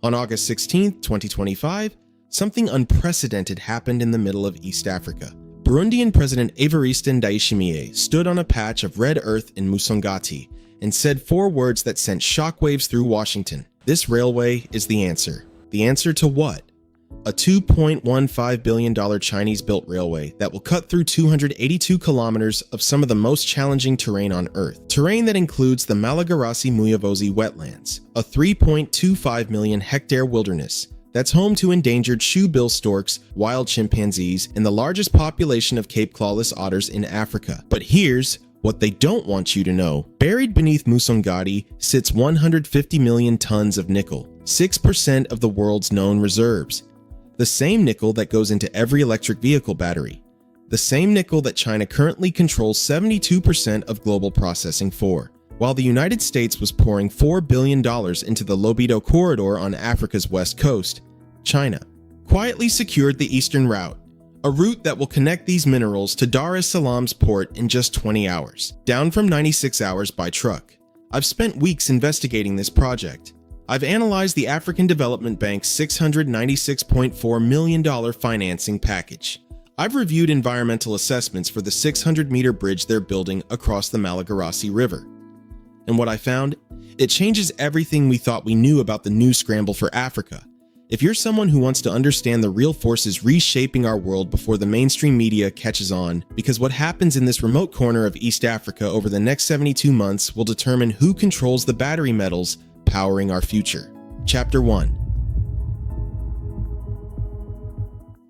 On August 16, 2025, something unprecedented happened in the middle of East Africa. Burundian President Evariste Ndayishimiye stood on a patch of red earth in Musongati and said 4 words that sent shockwaves through Washington. This railway is the answer. The answer to what? A $2.15 billion Chinese-built railway that will cut through 282 kilometers of some of the most challenging terrain on Earth. Terrain that includes the Malagarasi-Muyovozi wetlands, a 3.25 million hectare wilderness that's home to endangered shoebill storks, wild chimpanzees, and the largest population of Cape clawless otters in Africa. But here's what they don't want you to know. Buried beneath Musongati sits 150 million tons of nickel, 6% of the world's known reserves. The same nickel that goes into every electric vehicle battery. The same nickel that China currently controls 72% of global processing for. While the United States was pouring $4 billion into the Lobito corridor on Africa's west coast, China quietly secured the eastern route, a route that will connect these minerals to Dar es Salaam's port in just 20 hours, down from 96 hours by truck. I've spent weeks investigating this project. I've analyzed the African Development Bank's $696.4 million financing package. I've reviewed environmental assessments for the 600-meter bridge they're building across the Malagarasi River. And what I found? It changes everything we thought we knew about the new scramble for Africa. If you're someone who wants to understand the real forces reshaping our world before the mainstream media catches on, because what happens in this remote corner of East Africa over the next 72 months will determine who controls the battery metals powering our future. Chapter 1.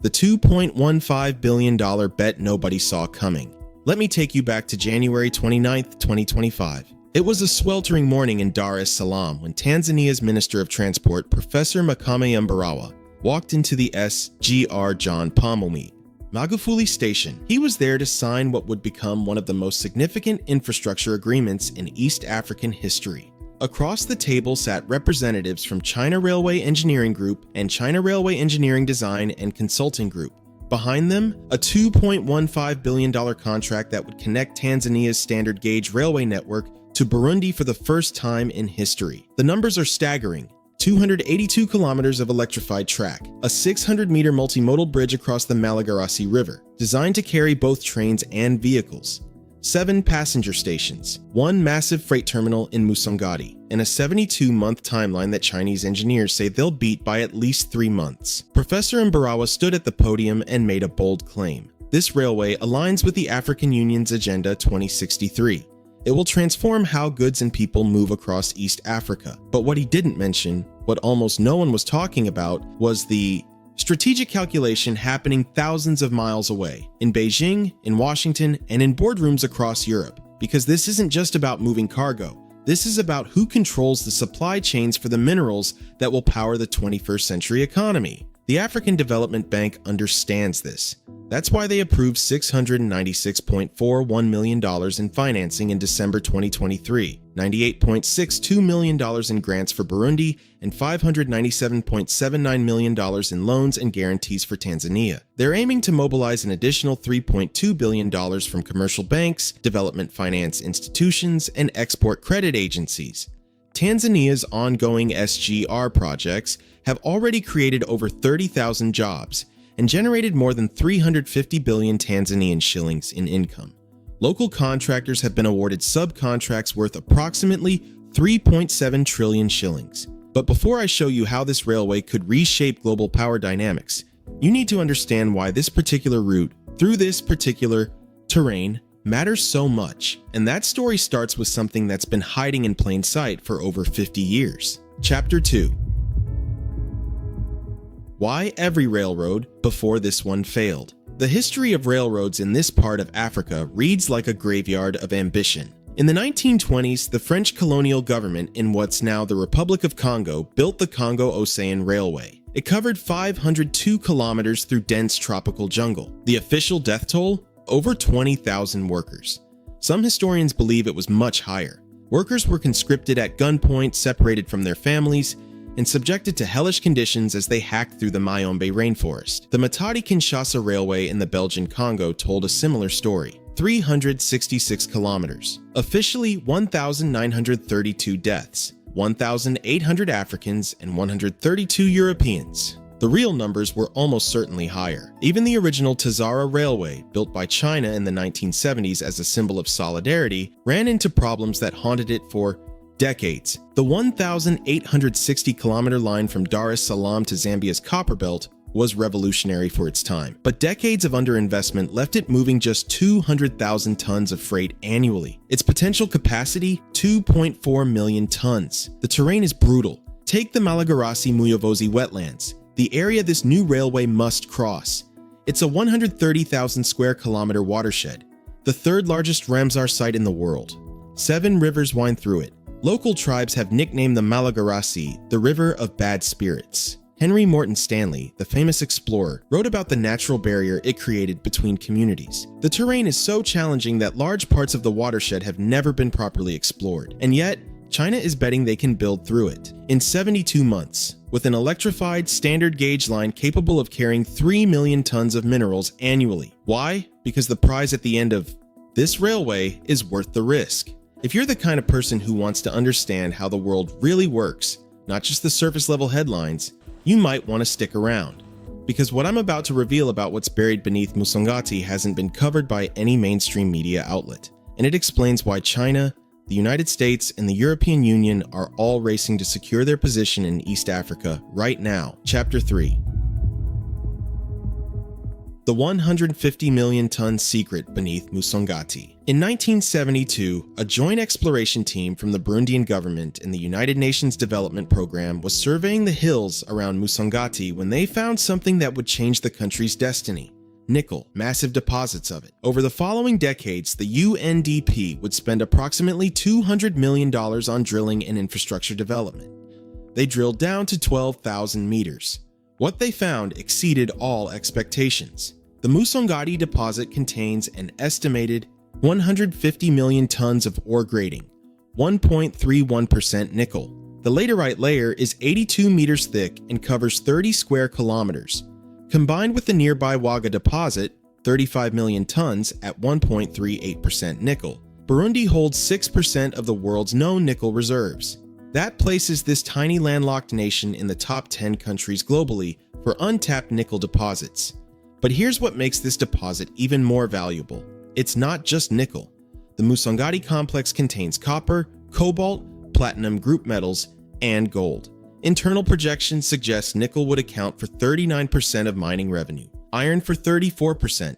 The $2.15 billion bet nobody saw coming. Let me take you back to January 29, 2025. It was a sweltering morning in Dar es Salaam when Tanzania's Minister of Transport, Professor Makame Mbarawa, walked into the SGR John Pombe Magufuli station. He was there to sign what would become one of the most significant infrastructure agreements in East African history. Across the table sat representatives from China Railway Engineering Group and China Railway Engineering Design and Consulting Group. Behind them, a $2.15 billion contract that would connect Tanzania's standard gauge railway network to Burundi for the first time in history. The numbers are staggering. 282 kilometers of electrified track, a 600-meter multimodal bridge across the Malagarasi River, designed to carry both trains and vehicles. 7 passenger stations, 1 massive freight terminal in Musongati, and a 72-month timeline that Chinese engineers say they'll beat by at least 3 months. Professor Mbarawa stood at the podium and made a bold claim. This railway aligns with the African Union's Agenda 2063. It will transform how goods and people move across East Africa. But what he didn't mention, what almost no one was talking about, was the strategic calculation happening thousands of miles away, in Beijing, in Washington, and in boardrooms across Europe. Because this isn't just about moving cargo. This is about who controls the supply chains for the minerals that will power the 21st century economy. The African Development Bank understands this. That's why they approved $696.41 million in financing in December 2023, $98.62 million in grants for Burundi, and $597.79 million in loans and guarantees for Tanzania. They're aiming to mobilize an additional $3.2 billion from commercial banks, development finance institutions, and export credit agencies. Tanzania's ongoing SGR projects have already created over 30,000 jobs and generated more than 350 billion Tanzanian shillings in income. Local contractors have been awarded subcontracts worth approximately 3.7 trillion shillings. But before I show you how this railway could reshape global power dynamics, you need to understand why this particular route, through this particular terrain, matters so much. And that story starts with something that's been hiding in plain sight for over 50 years. Chapter 2. Why every railroad before this one failed. The history of railroads in this part of Africa reads like a graveyard of ambition. In the 1920s, the French colonial government in what's now the Republic of Congo built the Congo-Ocean Railway. It covered 502 kilometers through dense tropical jungle. The official death toll? Over 20,000 workers. Some historians believe it was much higher. Workers were conscripted at gunpoint, separated from their families, and subjected to hellish conditions as they hacked through the Mayombe rainforest. The Matadi-Kinshasa Railway in the Belgian Congo told a similar story. 366 kilometers. Officially 1,932 deaths. 1,800 Africans, and 132 Europeans. The real numbers were almost certainly higher. Even the original Tazara Railway, built by China in the 1970s as a symbol of solidarity, ran into problems that haunted it for decades. The 1,860-kilometer line from Dar es Salaam to Zambia's Copperbelt was revolutionary for its time, but decades of underinvestment left it moving just 200,000 tons of freight annually. Its potential capacity, 2.4 million tons. The terrain is brutal. Take the Malagarasi-Muyovozi wetlands, the area this new railway must cross. It's a 130,000 square kilometer watershed, the third largest Ramsar site in the world. 7 rivers wind through it. Local tribes have nicknamed the Malagarasi the River of Bad Spirits. Henry Morton Stanley, the famous explorer, wrote about the natural barrier it created between communities. The terrain is so challenging that large parts of the watershed have never been properly explored, and yet China is betting they can build through it in 72 months, with an electrified standard gauge line capable of carrying 3 million tons of minerals annually. Why? Because the prize at the end of this railway is worth the risk. If you're the kind of person who wants to understand how the world really works, not just the surface level headlines, you might want to stick around. Because what I'm about to reveal about what's buried beneath Musongati hasn't been covered by any mainstream media outlet, and it explains why China, the United States, and the European Union are all racing to secure their position in East Africa right now. Chapter 3. The 150 million ton secret beneath Musongati. In 1972, a joint exploration team from the Burundian government and the United Nations Development Program was surveying the hills around Musongati when they found something that would change the country's destiny. Nickel, massive deposits of it. Over the following decades, the UNDP would spend approximately $200 million on drilling and infrastructure development. They drilled down to 12,000 meters. What they found exceeded all expectations. The Musongati deposit contains an estimated 150 million tons of ore grading, 1.31% nickel. The laterite layer is 82 meters thick and covers 30 square kilometers. Combined with the nearby Waga deposit, 35 million tons at 1.38% nickel, Burundi holds 6% of the world's known nickel reserves. That places this tiny landlocked nation in the top 10 countries globally for untapped nickel deposits. But here's what makes this deposit even more valuable. It's not just nickel. The Musongati complex contains copper, cobalt, platinum group metals, and gold. Internal projections suggest nickel would account for 39% of mining revenue, iron for 34%,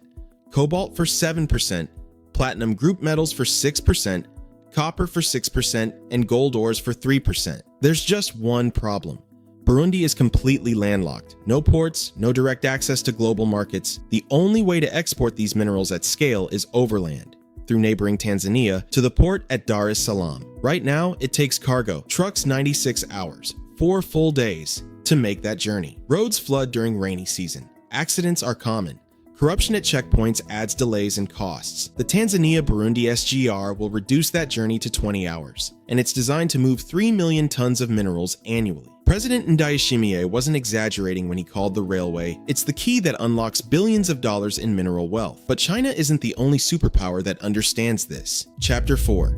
cobalt for 7%, platinum group metals for 6%, copper for 6%, and gold ores for 3%. There's just one problem. Burundi is completely landlocked. No ports, no direct access to global markets. The only way to export these minerals at scale is overland, through neighboring Tanzania to the port at Dar es Salaam. Right now, it takes cargo, trucks 96 hours, 4 full days, to make that journey. Roads flood during rainy season. Accidents are common. Corruption at checkpoints adds delays and costs. The Tanzania-Burundi SGR will reduce that journey to 20 hours, and it's designed to move 3 million tons of minerals annually. President Ndayishimiye wasn't exaggerating when he called the railway, "It's the key that unlocks billions of dollars in mineral wealth." But China isn't the only superpower that understands this. Chapter 4.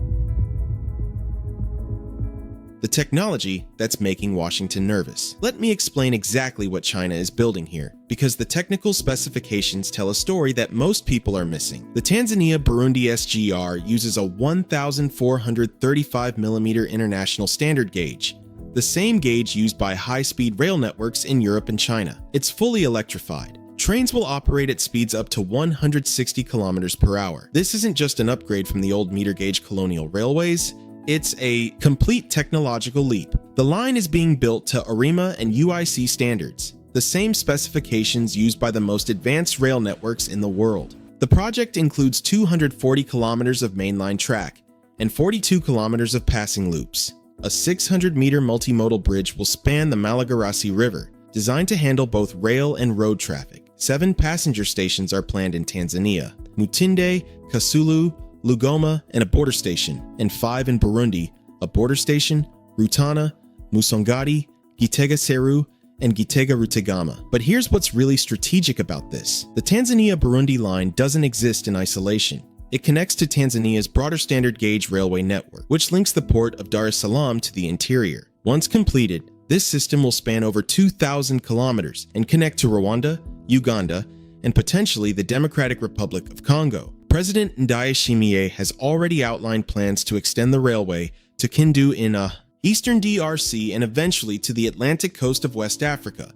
The technology that's making Washington nervous. Let me explain exactly what China is building here, because the technical specifications tell a story that most people are missing. The Tanzania-Burundi SGR uses a 1,435mm international standard gauge, the same gauge used by high-speed rail networks in Europe and China. It's fully electrified. Trains will operate at speeds up to 160 kilometers per hour. This isn't just an upgrade from the old meter gauge colonial railways. It's a complete technological leap. The line is being built to ARIMA and UIC standards, the same specifications used by the most advanced rail networks in the world. The project includes 240 kilometers of mainline track and 42 kilometers of passing loops. A 600-meter multimodal bridge will span the Malagarasi River, designed to handle both rail and road traffic. 7 passenger stations are planned in Tanzania: Mutinde, Kasulu, Lugoma, and a border station, and 5 in Burundi: a border station, Rutana, Musongati, Gitega Seru, and Gitega Rutegama. But here's what's really strategic about this. The Tanzania-Burundi line doesn't exist in isolation. It connects to Tanzania's broader standard gauge railway network, which links the port of Dar es Salaam to the interior. Once completed, this system will span over 2,000 kilometers and connect to Rwanda, Uganda, and potentially the Democratic Republic of Congo. President Ndayishimiye has already outlined plans to extend the railway to Kindu in eastern DRC and eventually to the Atlantic coast of West Africa,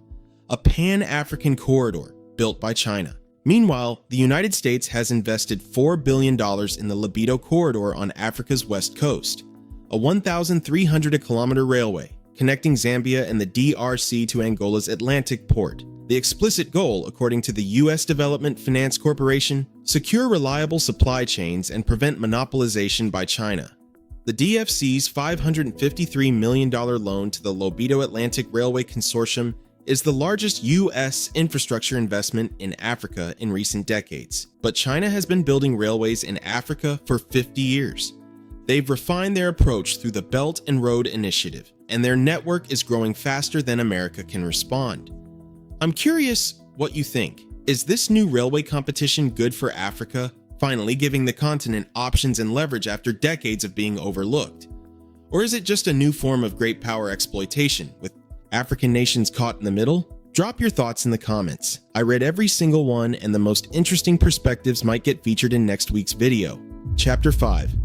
a pan-African corridor built by China. Meanwhile, the United States has invested $4 billion in the Libido corridor on Africa's west coast, a 1,300-kilometer railway connecting Zambia and the DRC to Angola's Atlantic port. The explicit goal, according to the U.S. Development Finance Corporation, secure reliable supply chains and prevent monopolization by China. The DFC's $553 million loan to the Libido Atlantic Railway Consortium is the largest U.S. infrastructure investment in Africa in recent decades. But China has been building railways in Africa for 50 years. They've refined their approach through the Belt and Road Initiative, and their network is growing faster than America can respond. I'm curious what you think. Is this new railway competition good for Africa, finally giving the continent options and leverage after decades of being overlooked? Or is it just a new form of great power exploitation, with African nations caught in the middle? Drop your thoughts in the comments. I read every single one, and the most interesting perspectives might get featured in next week's video. Chapter 5.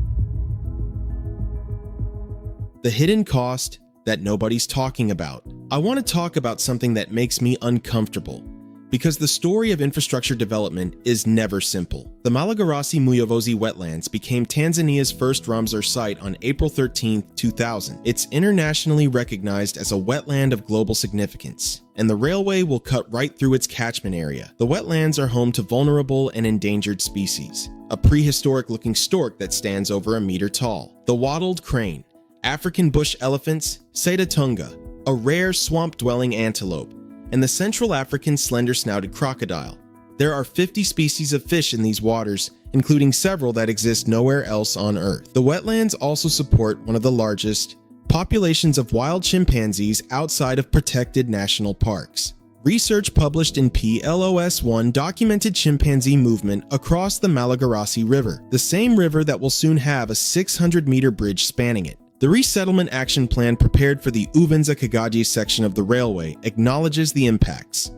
The hidden cost that nobody's talking about. I want to talk about something that makes me uncomfortable, because the story of infrastructure development is never simple. The Malagarasi Muyovozi wetlands became Tanzania's first Ramsar site on April 13, 2000. It's internationally recognized as a wetland of global significance, and the railway will cut right through its catchment area. The wetlands are home to vulnerable and endangered species, a prehistoric-looking stork that stands over a meter tall, the wattled crane, African bush elephants, Setatunga, a rare swamp-dwelling antelope, and the Central African slender-snouted crocodile. There are 50 species of fish in these waters, including several that exist nowhere else on Earth. The wetlands also support one of the largest populations of wild chimpanzees outside of protected national parks. Research published in PLOS1 documented chimpanzee movement across the Malagarasi River, the same river that will soon have a 600-meter bridge spanning it. The Resettlement Action Plan prepared for the Uvinza-Kagaji section of the railway acknowledges the impacts: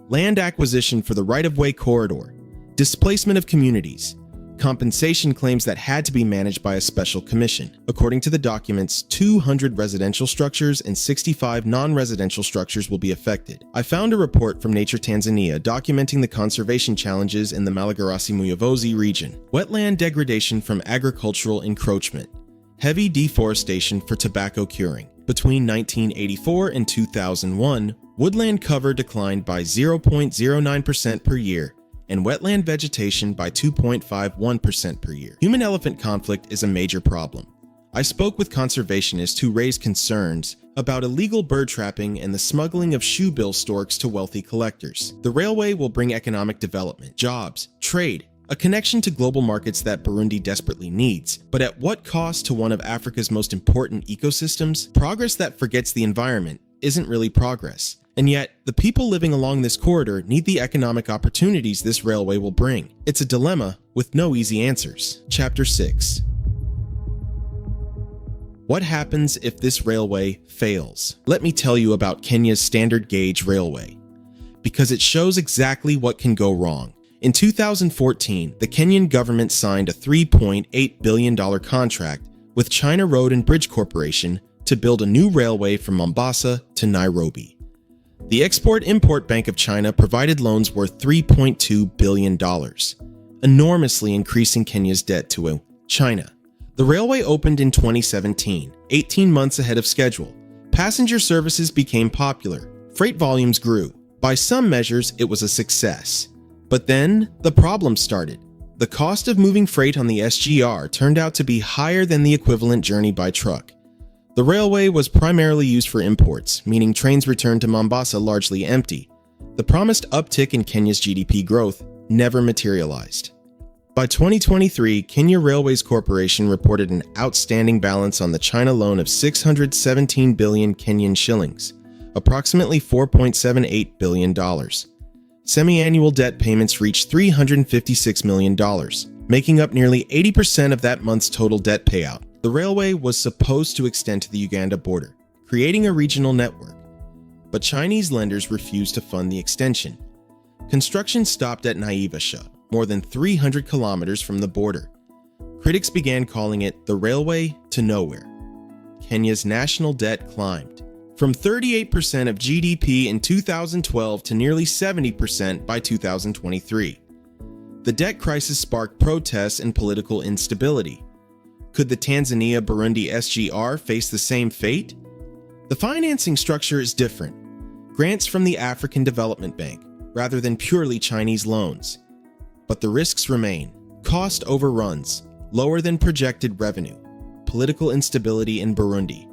land acquisition for the right-of-way corridor, displacement of communities, compensation claims that had to be managed by a special commission. According to the documents, 200 residential structures and 65 non-residential structures will be affected. I found a report from Nature Tanzania documenting the conservation challenges in the Malagarasi Muyovozi region. Wetland degradation from agricultural encroachment. Heavy deforestation for tobacco curing. Between 1984 and 2001, woodland cover declined by 0.09% per year, and wetland vegetation by 2.51% per year. Human-elephant conflict is a major problem. I spoke with conservationists who raised concerns about illegal bird trapping and the smuggling of shoebill storks to wealthy collectors. The railway will bring economic development, jobs, trade, a connection to global markets that Burundi desperately needs. But at what cost to one of Africa's most important ecosystems? Progress that forgets the environment isn't really progress. And yet, the people living along this corridor need the economic opportunities this railway will bring. It's a dilemma with no easy answers. Chapter 6. What happens if this railway fails? Let me tell you about Kenya's standard gauge railway, because it shows exactly what can go wrong. In 2014, the Kenyan government signed a $3.8 billion contract with China Road and Bridge Corporation to build a new railway from Mombasa to Nairobi. The Export-Import Bank of China provided loans worth $3.2 billion, enormously increasing Kenya's debt to China. The railway opened in 2017, 18 months ahead of schedule. Passenger services became popular. Freight volumes grew. By some measures, it was a success. But then, the problems started. The cost of moving freight on the SGR turned out to be higher than the equivalent journey by truck. The railway was primarily used for imports, meaning trains returned to Mombasa largely empty. The promised uptick in Kenya's GDP growth never materialized. By 2023, Kenya Railways Corporation reported an outstanding balance on the China loan of 617 billion Kenyan shillings, approximately $4.78 billion. Semi-annual debt payments reached $356 million, making up nearly 80% of that month's total debt payout. The railway was supposed to extend to the Uganda border, creating a regional network, but Chinese lenders refused to fund the extension. Construction stopped at Naivasha, more than 300 kilometers from the border. Critics began calling it the railway to nowhere. Kenya's national debt climbed from 38% of GDP in 2012 to nearly 70% by 2023. The debt crisis sparked protests and political instability. Could the Tanzania-Burundi SGR face the same fate? The financing structure is different. Grants from the African Development Bank, rather than purely Chinese loans. But the risks remain. Cost overruns, lower than projected revenue, political instability in Burundi,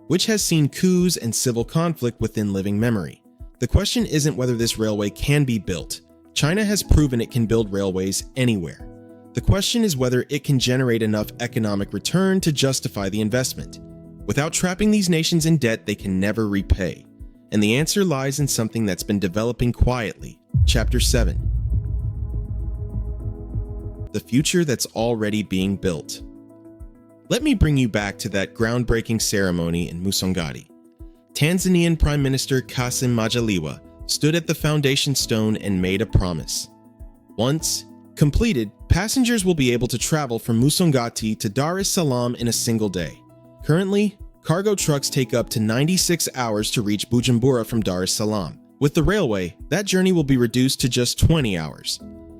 which has seen coups and civil conflict within living memory. The question isn't whether this railway can be built. China has proven it can build railways anywhere. The question is whether it can generate enough economic return to justify the investment. Without trapping these nations in debt they can never repay. And the answer lies in something that's been developing quietly. Chapter 7. The future that's already being built. Let me bring you back to that groundbreaking ceremony in Musongati. Tanzanian Prime Minister Kassim Majaliwa stood at the foundation stone and made a promise. Once completed, passengers will be able to travel from Musongati to Dar es Salaam in a single day. Currently, cargo trucks take up to 96 hours to reach Bujumbura from Dar es Salaam. With the railway, that journey will be reduced to just 20 hours.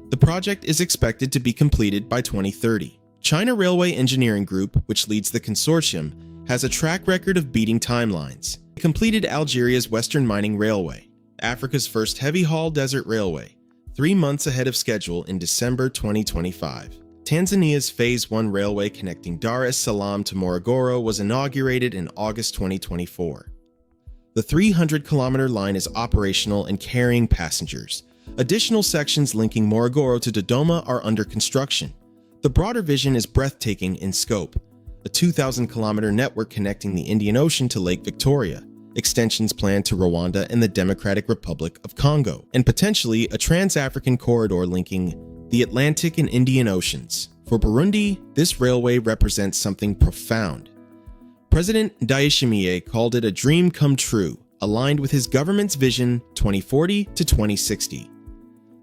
The project is expected to be completed by 2030. China Railway Engineering Group, which leads the consortium, has a track record of beating timelines. It completed Algeria's Western Mining Railway, Africa's first heavy-haul desert railway, 3 months ahead of schedule in December 2025. Tanzania's Phase 1 railway connecting Dar es Salaam to Morogoro was inaugurated in August 2024. The 300-kilometer line is operational and carrying passengers. Additional sections linking Morogoro to Dodoma are under construction. The broader vision is breathtaking in scope. A 2,000-kilometer network connecting the Indian Ocean to Lake Victoria, extensions planned to Rwanda and the Democratic Republic of Congo, and potentially a trans-African corridor linking the Atlantic and Indian Oceans. For Burundi, this railway represents something profound. President Ndayishimiye called it a dream come true, aligned with his government's vision 2040 to 2060.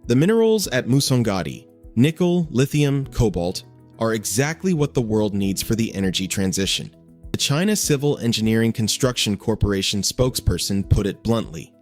The minerals at Musongati, nickel, lithium, cobalt, are exactly what the world needs for the energy transition. The China Civil Engineering Construction Corporation spokesperson put it bluntly.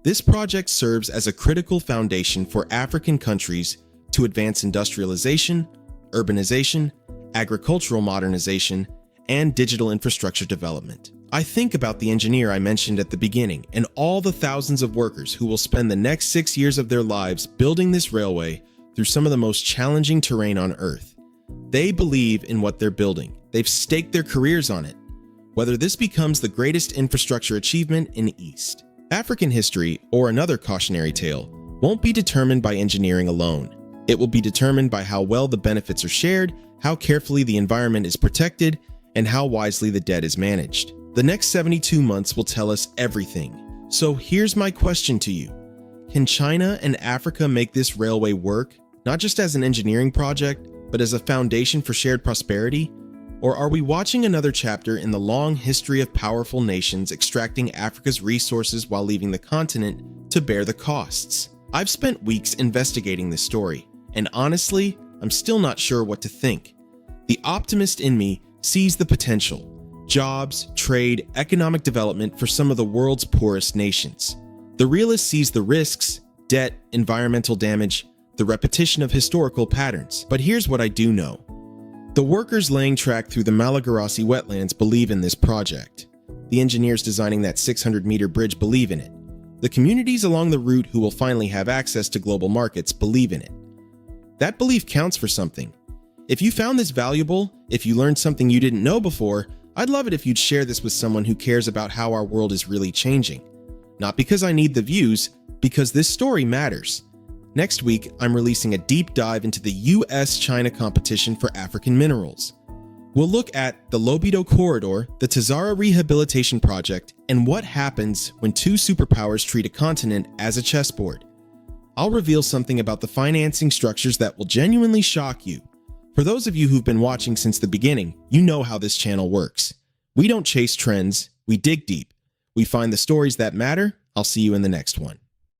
This project serves as a critical foundation for African countries to advance industrialization, urbanization, agricultural modernization, and digital infrastructure development. I think about the engineer I mentioned at the beginning and all the thousands of workers who will spend the next 6 years of their lives building this railway through some of the most challenging terrain on Earth. They believe in what they're building. They've staked their careers on it. Whether this becomes the greatest infrastructure achievement in the East. African history, or another cautionary tale, won't be determined by engineering alone. It will be determined by how well the benefits are shared, how carefully the environment is protected, and how wisely the debt is managed. The next 72 months will tell us everything. So here's my question to you. Can China and Africa make this railway work, not just as an engineering project, but as a foundation for shared prosperity? Or are we watching another chapter in the long history of powerful nations extracting Africa's resources while leaving the continent to bear the costs? I've spent weeks investigating this story, and honestly, I'm still not sure what to think. The optimist in me sees the potential. Jobs, trade, economic development for some of the world's poorest nations. The realist sees the risks, debt, environmental damage, the repetition of historical patterns. But here's what I do know. The workers laying track through the Malagarasi wetlands believe in this project. The engineers designing that 600-meter bridge believe in it. The communities along the route who will finally have access to global markets believe in it. That belief counts for something. If you found this valuable, if you learned something you didn't know before, I'd love it if you'd share this with someone who cares about how our world is really changing. Not because I need the views, because this story matters. Next week, I'm releasing a deep dive into the US-China competition for African minerals. We'll look at the Lobito Corridor, the Tazara Rehabilitation Project, and what happens when two superpowers treat a continent as a chessboard. I'll reveal something about the financing structures that will genuinely shock you. For those of you who've been watching since the beginning, you know how this channel works. We don't chase trends, we dig deep. We find the stories that matter. I'll see you in the next one.